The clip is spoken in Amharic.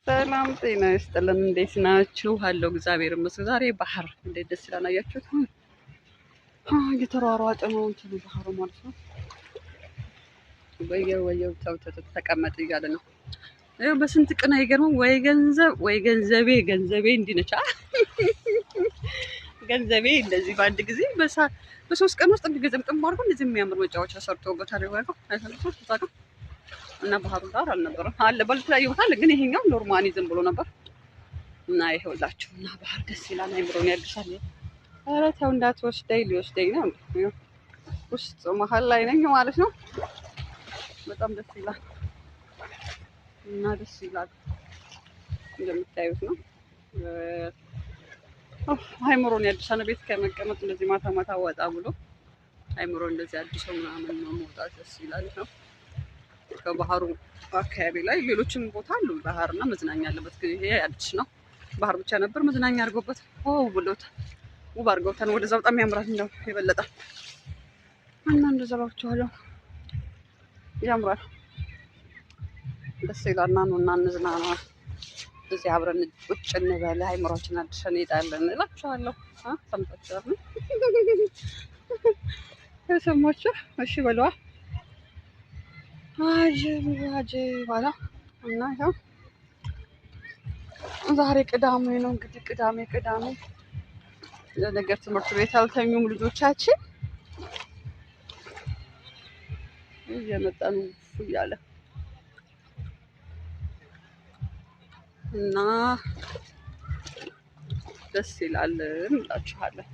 ሰላም ጤና ይስጥልን። እንዴት ናችሁ? አለው እግዚአብሔር ይመስገን። ዛሬ ባህር እንዴት ደስ ይላል! አያችሁት? እየተሯሯጠ ነው እንትኑ ባህሩ ማለት ነው። ወየው ተው ተቀመጥ እያለ ነው። ይኸው በስንት ቀን አይገርምም? ወይ ገንዘብ ወይ ገንዘቤ እንዲህ ነች። ገንዘቤ እንደዚህ በአንድ ጊዜ በሶስት ቀን ውስጥ እንዲገዘምጥም አድርጎ እንደዚህ የሚያምር መጫወቻ ሰርቶበታል። ይዋቀው እና ባህሩ ዳር አልነበረም አለ በተለያዩ ቦታ አለ፣ ግን ይሄኛው ኖርማሊ ዝም ብሎ ነበር። እና ይኸውላችሁ እና ባህር ደስ ይላል፣ አይምሮን ያድሳል። ኧረ ተው እንዳትወስደኝ፣ ሊወስደኝ ነው። ውስጥ መሀል ላይ ነኝ ማለት ነው። በጣም ደስ ይላል እና ደስ ይላል እንደምታዩት ነው። አይምሮን ያድሳል። ቤት ከመቀመጥ እንደዚህ ማታ ማታ ወጣ ብሎ አይምሮ እንደዚህ አዲስ ምናምን ነው መውጣት ደስ ይላል ነው። ከባህሩ አካባቢ ላይ ሌሎችም ቦታ አሉ ባህርና መዝናኛ ያለበት፣ ግን ይሄ አዲስ ነው። ባህር ብቻ ነበር መዝናኛ አድርገውበት ብሎታል፣ ውብ አድርገውታል። ወደዛ በጣም ያምራል እንደው የበለጠ እና እንደዛ ባችኋለሁ። ያምራል፣ ደስ ይላል። እና እንዝናና፣ እዚህ አብረን ቁጭ እንበል፣ አይምሮችን አድሰን እንሄዳለን እላችኋለሁ። ሰምታችኋል? ሰማችሁ? እሺ በለዋ አጅብ ባላ እና ይኸው ዛሬ ቅዳሜ ነው እንግዲህ ቅዳሜ ለነገር ትምህርት ቤት አልተኙም ልጆቻችን። እየመጣ ነው እያለ እና ደስ ይላል እንላችኋለን።